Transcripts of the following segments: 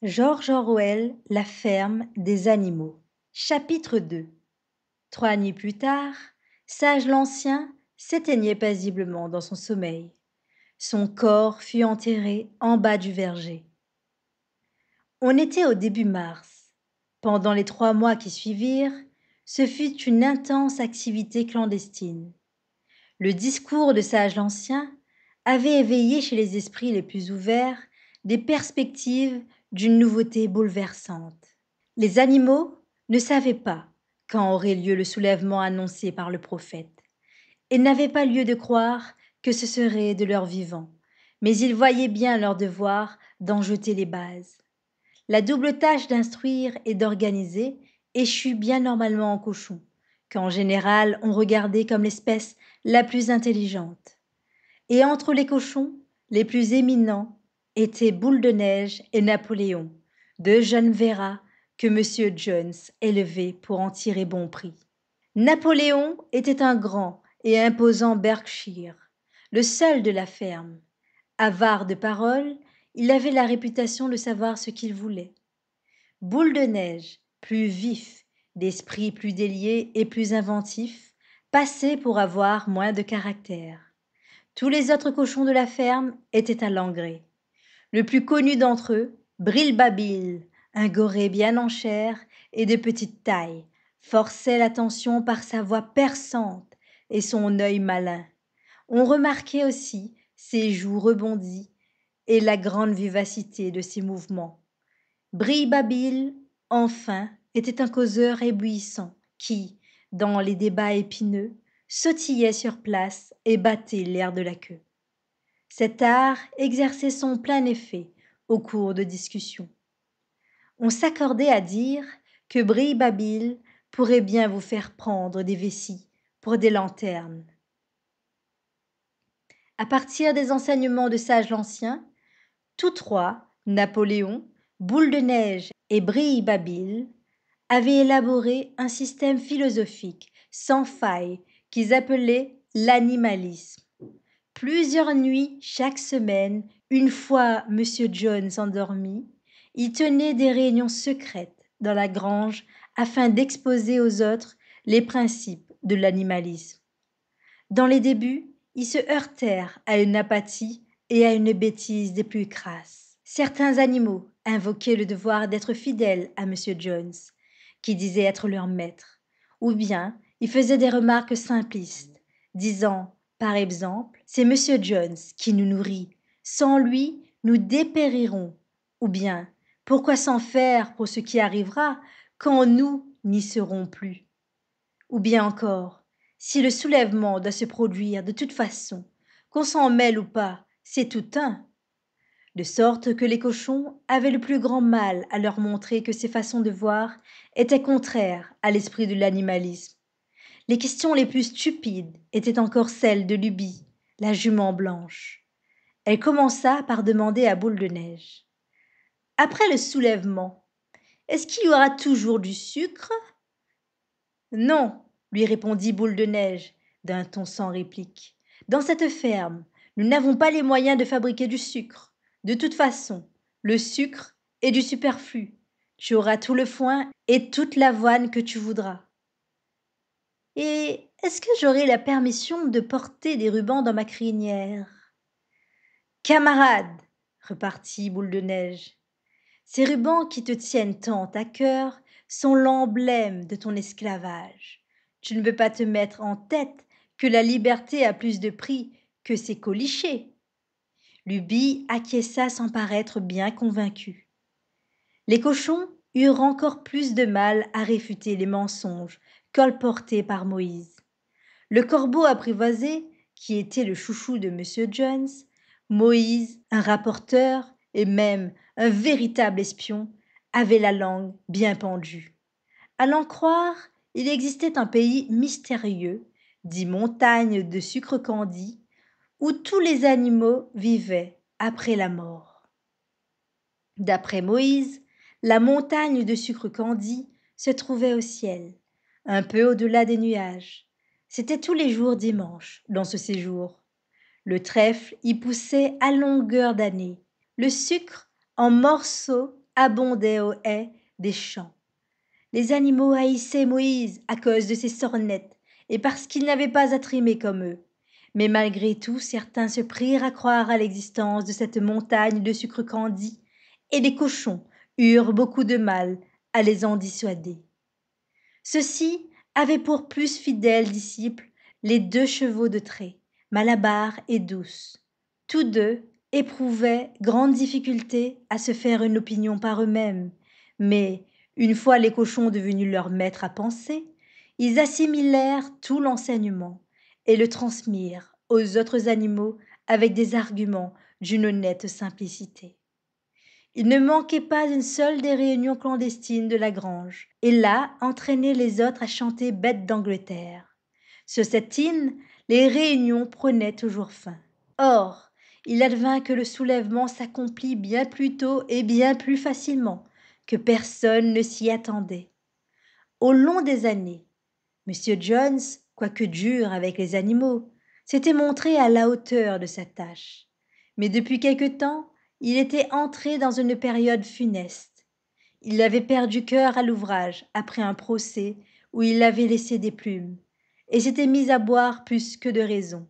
George Orwell, La ferme des animaux. Chapitre 2. 3 nuits plus tard, Sage l'Ancien s'éteignait paisiblement dans son sommeil. Son corps fut enterré en bas du verger. On était au début mars. Pendant les 3 mois qui suivirent, ce fut une intense activité clandestine. Le discours de Sage l'Ancien avait éveillé chez les esprits les plus ouverts des perspectives d'une nouveauté bouleversante. Les animaux ne savaient pas quand aurait lieu le soulèvement annoncé par le prophète, et n'avaient pas lieu de croire que ce serait de leur vivant, mais ils voyaient bien leur devoir d'en jeter les bases. La double tâche d'instruire et d'organiser échut bien normalement en cochon, qu'en général on regardait comme l'espèce la plus intelligente. Et entre les cochons, les plus éminents étaient Boule de Neige et Napoléon, deux jeunes verras que M. Jones élevait pour en tirer bon prix. Napoléon était un grand et imposant Berkshire, le seul de la ferme. Avare de paroles, il avait la réputation de savoir ce qu'il voulait. Boule de Neige, plus vif, d'esprit plus délié et plus inventif, passait pour avoir moins de caractère. Tous les autres cochons de la ferme étaient à l'engrais. Le plus connu d'entre eux, Brilbabil, un goré bien en chair et de petite taille, forçait l'attention par sa voix perçante et son œil malin. On remarquait aussi ses joues rebondies et la grande vivacité de ses mouvements. Brilbabil, enfin, était un causeur éblouissant qui, dans les débats épineux, sautillait sur place et battait l'air de la queue. Cet art exerçait son plein effet au cours de discussions. On s'accordait à dire que Brilbabil pourrait bien vous faire prendre des vessies pour des lanternes. À partir des enseignements de Sage l'Ancien, tous trois, Napoléon, Boule de Neige et Brilbabil, avaient élaboré un système philosophique sans faille qu'ils appelaient l'animalisme. Plusieurs nuits chaque semaine, une fois M. Jones endormi, ils tenaient des réunions secrètes dans la grange afin d'exposer aux autres les principes de l'animalisme. Dans les débuts, ils se heurtèrent à une apathie et à une bêtise des plus crasses. Certains animaux invoquaient le devoir d'être fidèles à M. Jones, qui disait être leur maître, ou bien ils faisaient des remarques simplistes, disant, par exemple, c'est M. Jones qui nous nourrit, sans lui nous dépérirons, ou bien pourquoi s'en faire pour ce qui arrivera quand nous n'y serons plus, ou bien encore, si le soulèvement doit se produire de toute façon, qu'on s'en mêle ou pas, c'est tout un. De sorte que les cochons avaient le plus grand mal à leur montrer que ces façons de voir étaient contraires à l'esprit de l'animalisme. Les questions les plus stupides étaient encore celles de Lubie, la jument blanche. Elle commença par demander à Boule de Neige. Après le soulèvement, est-ce qu'il y aura toujours du sucre? Non, lui répondit Boule de Neige, d'un ton sans réplique. Dans cette ferme, nous n'avons pas les moyens de fabriquer du sucre. De toute façon, le sucre est du superflu. Tu auras tout le foin et toute l'avoine que tu voudras. Et est-ce que j'aurai la permission de porter des rubans dans ma crinière? Camarade, repartit Boule de Neige, ces rubans qui te tiennent tant à cœur sont l'emblème de ton esclavage. Tu ne veux pas te mettre en tête que la liberté a plus de prix que ses colichés. Lubie acquiesça sans paraître bien convaincu. Les cochons eurent encore plus de mal à réfuter les mensonges colportés par Moïse. Le corbeau apprivoisé, qui était le chouchou de M. Jones, Moïse, un rapporteur et même un véritable espion, avait la langue bien pendue. À l'en croire, il existait un pays mystérieux, dit montagne de sucre candi, où tous les animaux vivaient après la mort. D'après Moïse, la montagne de sucre candi se trouvait au ciel, un peu au-delà des nuages. C'était tous les jours dimanche dans ce séjour. Le trèfle y poussait à longueur d'année. Le sucre, en morceaux, abondaient aux haies des champs. Les animaux haïssaient Moïse à cause de ses sornettes et parce qu'il n'avait pas à trimer comme eux. Mais malgré tout, certains se prirent à croire à l'existence de cette montagne de sucre candi, et les cochons eurent beaucoup de mal à les en dissuader. Ceux-ci avaient pour plus fidèles disciples les 2 chevaux de trait, Malabar et Douce. Tous deux éprouvaient grande difficulté à se faire une opinion par eux-mêmes, mais une fois les cochons devenus leurs maîtres à penser, ils assimilèrent tout l'enseignement et le transmirent aux autres animaux avec des arguments d'une honnête simplicité. Il ne manquait pas une seule des réunions clandestines de la grange, et là entraînait les autres à chanter Bête d'Angleterre. Sur cette hymne, les réunions prenaient toujours fin. Or, il advint que le soulèvement s'accomplit bien plus tôt et bien plus facilement, que personne ne s'y attendait. Au long des années, M. Jones, quoique dur avec les animaux, s'était montré à la hauteur de sa tâche. Mais depuis quelque temps, il était entré dans une période funeste. Il avait perdu cœur à l'ouvrage après un procès où il avait laissé des plumes, et s'était mis à boire plus que de raison.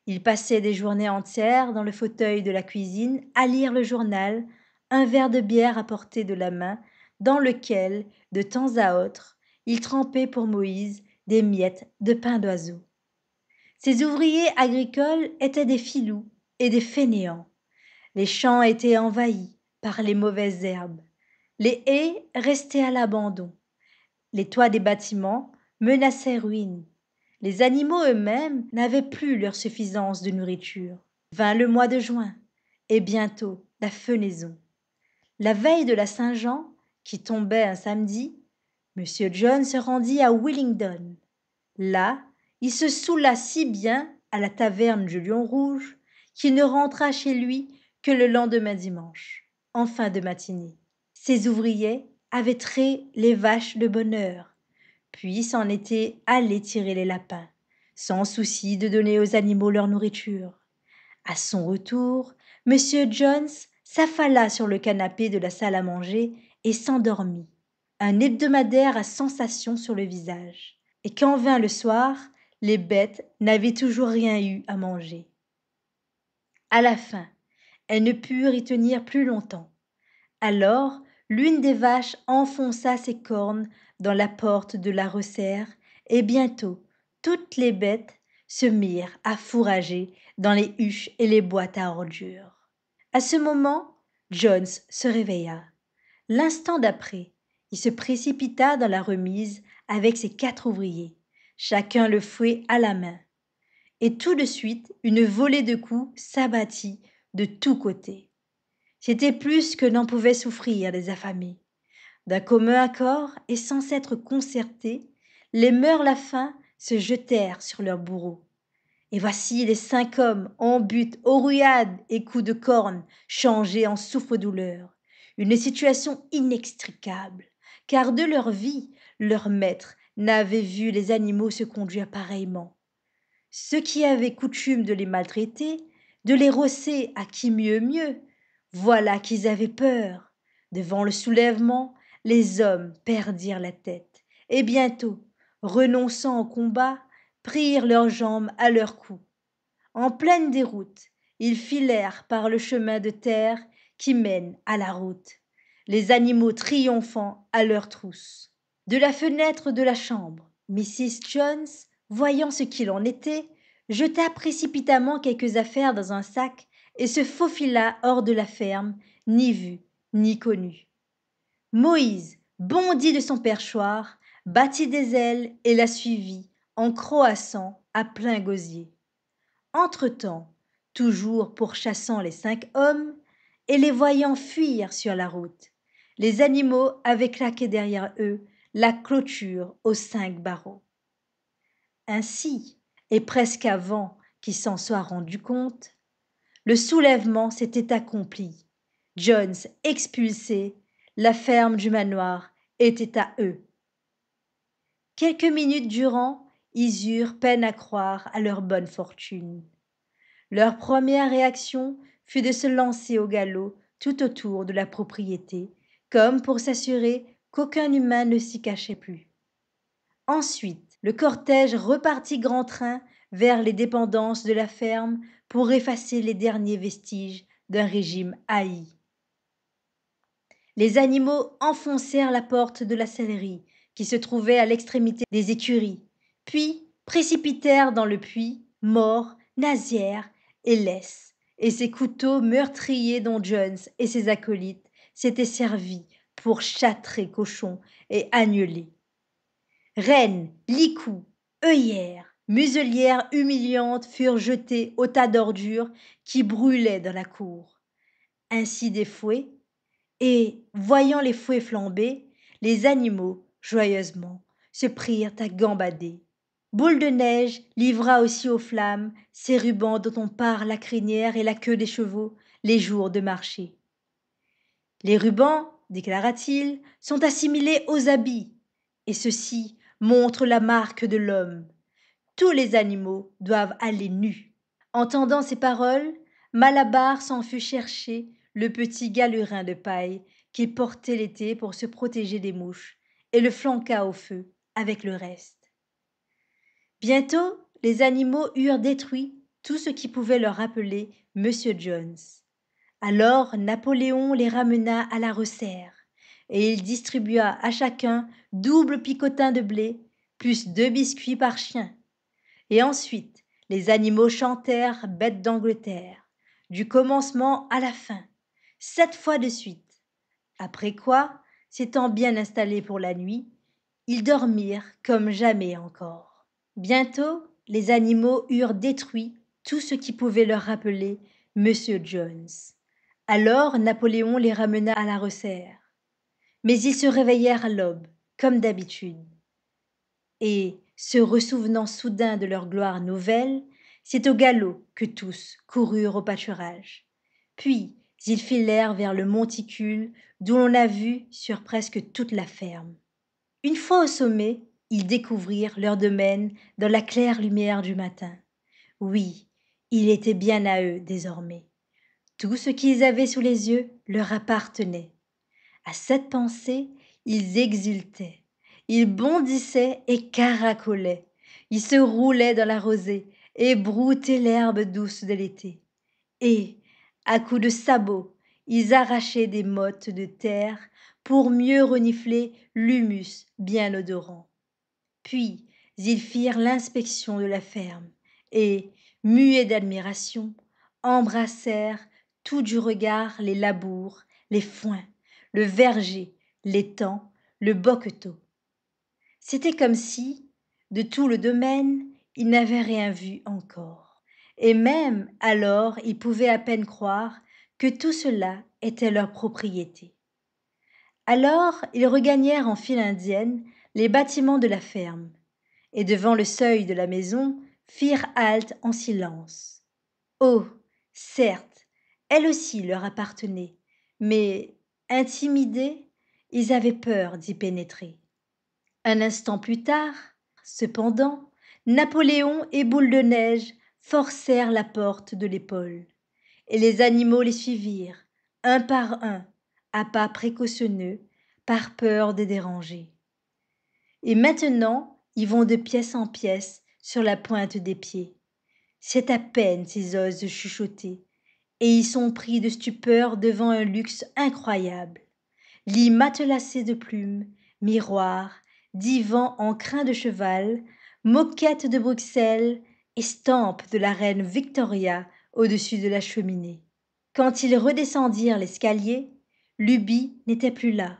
Il passait des journées entières dans le fauteuil de la cuisine à lire le journal, un verre de bière à portée de la main, dans lequel, de temps à autre, il trempait pour Moïse des miettes de pain d'oiseau. Ces ouvriers agricoles étaient des filous et des fainéants. Les champs étaient envahis par les mauvaises herbes. Les haies restaient à l'abandon. Les toits des bâtiments menaçaient ruine. Les animaux eux-mêmes n'avaient plus leur suffisance de nourriture. Vint le mois de juin, et bientôt la fenaison. La veille de la Saint-Jean, qui tombait un samedi, M. John se rendit à Willingdon. Là, il se saoula si bien à la taverne du Lion Rouge qu'il ne rentra chez lui que le lendemain dimanche, en fin de matinée. Ses ouvriers avaient trait les vaches de bonne heure, puis s'en étaient allés tirer les lapins, sans souci de donner aux animaux leur nourriture. À son retour, M. Jones s'affala sur le canapé de la salle à manger et s'endormit, un hebdomadaire à sensation sur le visage. Et quand vint le soir, les bêtes n'avaient toujours rien eu à manger. À la fin, elles ne purent y tenir plus longtemps. Alors, l'une des vaches enfonça ses cornes dans la porte de la resserre, et bientôt toutes les bêtes se mirent à fourrager dans les huches et les boîtes à ordures. À ce moment, Jones se réveilla. L'instant d'après, il se précipita dans la remise avec ses 4 ouvriers, chacun le fouet à la main. Et tout de suite, une volée de coups s'abattit de tous côtés. C'était plus que n'en pouvaient souffrir les affamés. D'un commun accord et sans s'être concertés, les meurt-la-faim se jetèrent sur leurs bourreaux. Et voici les 5 hommes en butte aux rouillades et coups de corne changés en souffre-douleur. Une situation inextricable, car de leur vie, leur maître n'avait vu les animaux se conduire pareillement. Ceux qui avaient coutume de les maltraiter, de les rosser à qui mieux, voilà qu'ils avaient peur. Devant le soulèvement, les hommes perdirent la tête, et bientôt, renonçant au combat, prirent leurs jambes à leur cou. En pleine déroute, ils filèrent par le chemin de terre qui mène à la route, les animaux triomphant à leurs trousses. De la fenêtre de la chambre, Mrs. Jones, voyant ce qu'il en était, jeta précipitamment quelques affaires dans un sac et se faufila hors de la ferme, ni vu, ni connu. Moïse bondit de son perchoir, battit des ailes et la suivit, en croassant à plein gosier. Entre-temps, toujours pourchassant les 5 hommes, et les voyant fuir sur la route, les animaux avaient claqué derrière eux la clôture aux 5 barreaux. Ainsi, et presque avant qu'il s'en soit rendu compte, le soulèvement s'était accompli. Jones expulsé, la ferme du manoir était à eux. Quelques minutes durant, ils eurent peine à croire à leur bonne fortune. Leur première réaction fut de se lancer au galop tout autour de la propriété comme pour s'assurer qu'aucun humain ne s'y cachait plus. Ensuite, le cortège repartit grand train vers les dépendances de la ferme pour effacer les derniers vestiges d'un régime haï. Les animaux enfoncèrent la porte de la sellerie, qui se trouvait à l'extrémité des écuries, puis précipitèrent dans le puits, morts, Nazière et Lès, et ces couteaux meurtriers dont Jones et ses acolytes s'étaient servis pour châtrer cochons et agnelets. Rennes, licous, œillères, muselières humiliantes furent jetées au tas d'ordures qui brûlaient dans la cour. Ainsi des fouets, et, voyant les fouets flamber, les animaux, joyeusement, se prirent à gambader. Boule de Neige livra aussi aux flammes ces rubans dont on pare la crinière et la queue des chevaux les jours de marché. Les rubans, déclara-t-il, sont assimilés aux habits, et ceux-ci montrent la marque de l'homme. Tous les animaux doivent aller nus. Entendant ces paroles, Malabar s'en fut chercher le petit galurin de paille qu'il portait l'été pour se protéger des mouches, et le flanqua au feu avec le reste. Bientôt, les animaux eurent détruit tout ce qui pouvait leur rappeler Monsieur Jones. Alors Napoléon les ramena à la resserre, et il distribua à chacun double picotin de blé, plus 2 biscuits par chien. Et ensuite, les animaux chantèrent Bête d'Angleterre, du commencement à la fin, 7 fois de suite. Après quoi, s'étant bien installés pour la nuit, ils dormirent comme jamais encore. Bientôt, les animaux eurent détruit tout ce qui pouvait leur rappeler Monsieur Jones. Alors Napoléon les ramena à la resserre. Mais ils se réveillèrent à l'aube, comme d'habitude. Et, se ressouvenant soudain de leur gloire nouvelle, c'est au galop que tous coururent au pâturage. Puis ils filèrent vers le monticule d'où l'on a vu sur presque toute la ferme. Une fois au sommet, ils découvrirent leur domaine dans la claire lumière du matin. Oui, il était bien à eux désormais. Tout ce qu'ils avaient sous les yeux leur appartenait. À cette pensée, ils exultaient. Ils bondissaient et caracolaient. Ils se roulaient dans la rosée et broutaient l'herbe douce de l'été. Et, à coups de sabots, ils arrachaient des mottes de terre pour mieux renifler l'humus bien odorant. Puis, ils firent l'inspection de la ferme et, muets d'admiration, embrassèrent tout du regard les labours, les foins, le verger, l'étang, le bocqueteau. C'était comme si, de tout le domaine, ils n'avaient rien vu encore, et même alors ils pouvaient à peine croire que tout cela était leur propriété. Alors ils regagnèrent en file indienne les bâtiments de la ferme, et devant le seuil de la maison firent halte en silence. Oh, certes, elle aussi leur appartenait, mais, intimidés, ils avaient peur d'y pénétrer. Un instant plus tard, cependant, Napoléon et Boule de Neige forcèrent la porte de l'épaule, et les animaux les suivirent, un par un, à pas précautionneux, par peur de déranger. Et maintenant, ils vont de pièce en pièce sur la pointe des pieds. C'est à peine s'ils osent chuchoter, et ils sont pris de stupeur devant un luxe incroyable. Lits matelassés de plumes, miroirs, divans en crin de cheval, moquettes de Bruxelles, estampes de la reine Victoria au-dessus de la cheminée. Quand ils redescendirent l'escalier, Lubie n'était plus là.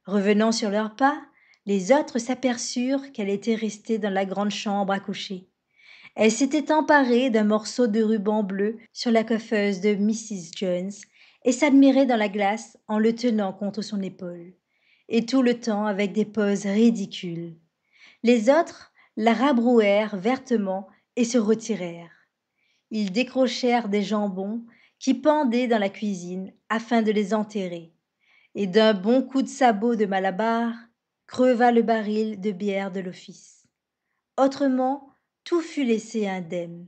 Revenant sur leurs pas, les autres s'aperçurent qu'elle était restée dans la grande chambre à coucher. Elle s'était emparée d'un morceau de ruban bleu sur la coiffeuse de Mrs. Jones et s'admirait dans la glace en le tenant contre son épaule, et tout le temps avec des poses ridicules. Les autres la rabrouèrent vertement et se retirèrent. Ils décrochèrent des jambons qui pendaient dans la cuisine afin de les enterrer, et d'un bon coup de sabot de Malabar creva le baril de bière de l'office. Autrement, tout fut laissé indemne.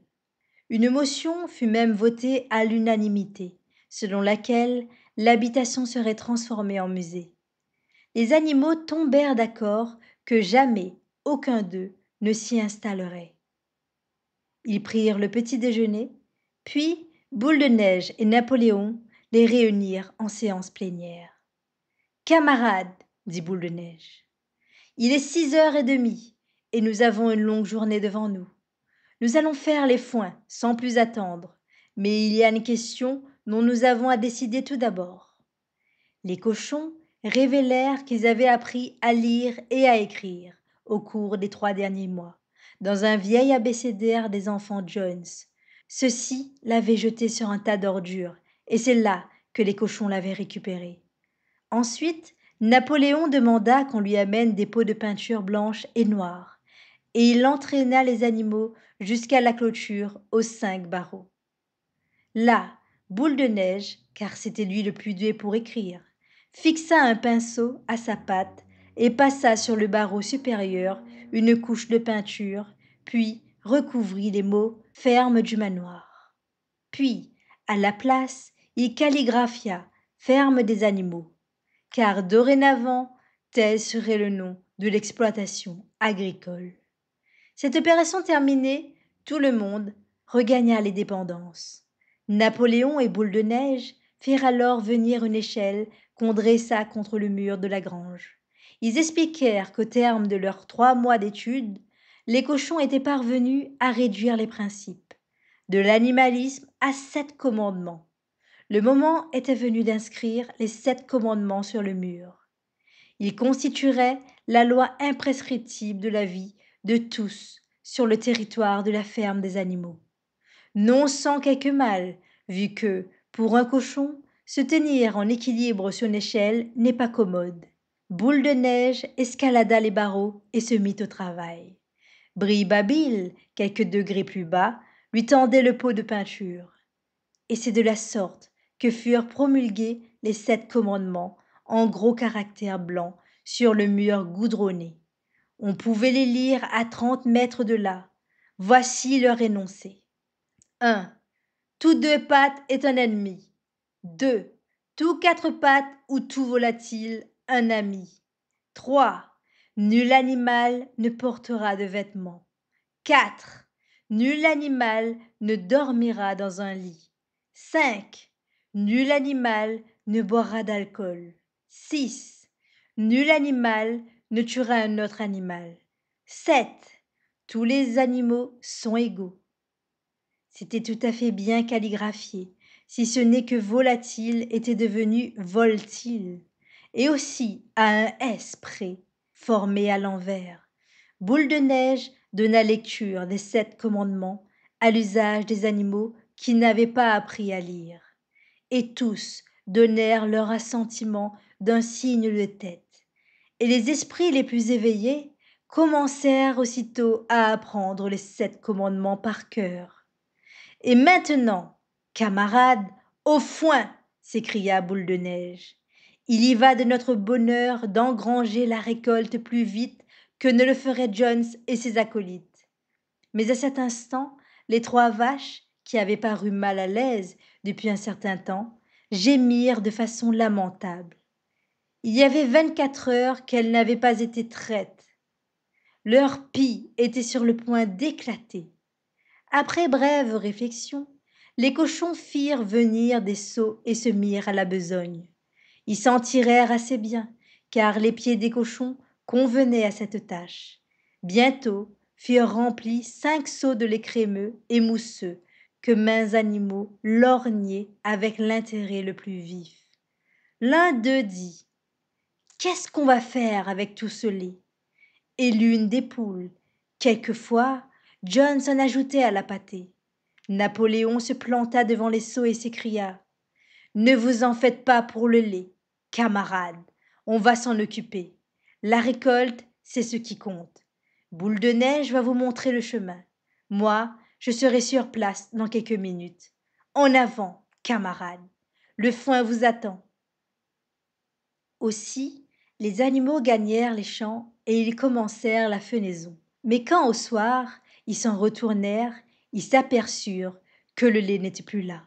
Une motion fut même votée à l'unanimité, selon laquelle l'habitation serait transformée en musée. Les animaux tombèrent d'accord que jamais aucun d'eux ne s'y installerait. Ils prirent le petit déjeuner, puis Boule de Neige et Napoléon les réunirent en séance plénière. Camarades, dit Boule de Neige, il est 6h30 et nous avons une longue journée devant nous. Nous allons faire les foins sans plus attendre, mais il y a une question dont nous avons à décider tout d'abord. Les cochons révélèrent qu'ils avaient appris à lire et à écrire au cours des 3 derniers mois, dans un vieil abécédaire des enfants Jones. Ceux-ci l'avaient jeté sur un tas d'ordures, et c'est là que les cochons l'avaient récupéré. Ensuite, Napoléon demanda qu'on lui amène des pots de peinture blanche et noire, et il entraîna les animaux jusqu'à la clôture aux 5 barreaux. Là, Boule de Neige, car c'était lui le plus doué pour écrire, fixa un pinceau à sa patte et passa sur le barreau supérieur une couche de peinture, puis recouvrit les mots ferme du manoir. Puis, à la place, il calligraphia ferme des animaux, car dorénavant, tel serait le nom de l'exploitation agricole. Cette opération terminée, tout le monde regagna les dépendances. Napoléon et Boule de Neige firent alors venir une échelle qu'on dressa contre le mur de la grange. Ils expliquèrent qu'au terme de leurs 3 mois d'études, les cochons étaient parvenus à réduire les principes, de l'animalisme à 7 commandements. Le moment était venu d'inscrire les 7 commandements sur le mur. Ils constitueraient la loi imprescriptible de la vie de tous sur le territoire de la ferme des animaux. Non sans quelque mal, vu que, pour un cochon, se tenir en équilibre sur une échelle n'est pas commode. Boule de Neige escalada les barreaux et se mit au travail. Brille-Babil, quelques degrés plus bas, lui tendait le pot de peinture. Et c'est de la sorte que furent promulgués les 7 commandements en gros caractères blancs sur le mur goudronné. On pouvait les lire à 30 mètres de là. Voici leur énoncé. 1. Tout 2 pattes est un ennemi. 2. Tout 4 pattes ou tout volatile, un ami. 3. Nul animal ne portera de vêtements. 4. Nul animal ne dormira dans un lit. 5. Nul animal ne boira d'alcool. 6. Nul animal ne tuera un autre animal. 7. Tous les animaux sont égaux. C'était tout à fait bien calligraphié, si ce n'est que volatile était devenu voltile, et aussi à un S près, formé à l'envers. Boule de Neige donna lecture des 7 commandements à l'usage des animaux qui n'avaient pas appris à lire. Et tous donnèrent leur assentiment d'un signe de tête. Et les esprits les plus éveillés commencèrent aussitôt à apprendre les 7 commandements par cœur. Et maintenant, camarades, au foin, s'écria Boule de Neige. Il y va de notre bonheur d'engranger la récolte plus vite que ne le feraient Jones et ses acolytes. Mais à cet instant, les 3 vaches, qui avaient paru mal à l'aise depuis un certain temps, gémirent de façon lamentable. Il y avait 24 heures qu'elles n'avaient pas été traites. Leur pie était sur le point d'éclater. Après brève réflexion, les cochons firent venir des seaux et se mirent à la besogne. Ils s'en tirèrent assez bien, car les pieds des cochons convenaient à cette tâche. Bientôt furent remplis 5 seaux de lait crémeux et mousseux que mains animaux lorgnaient avec l'intérêt le plus vif. L'un d'eux dit « Qu'est-ce qu'on va faire avec tout ce lait ?» Et l'une des poules. Quelquefois, John s'en ajoutait à la pâtée. Napoléon se planta devant les seaux et s'écria « Ne vous en faites pas pour le lait, camarades, on va s'en occuper. La récolte, c'est ce qui compte. Boule de Neige va vous montrer le chemin. Moi, je serai sur place dans quelques minutes. En avant, camarades, le foin vous attend. » Aussi, les animaux gagnèrent les champs et ils commencèrent la fenaison. Mais quand au soir ils s'en retournèrent, ils s'aperçurent que le lait n'était plus là.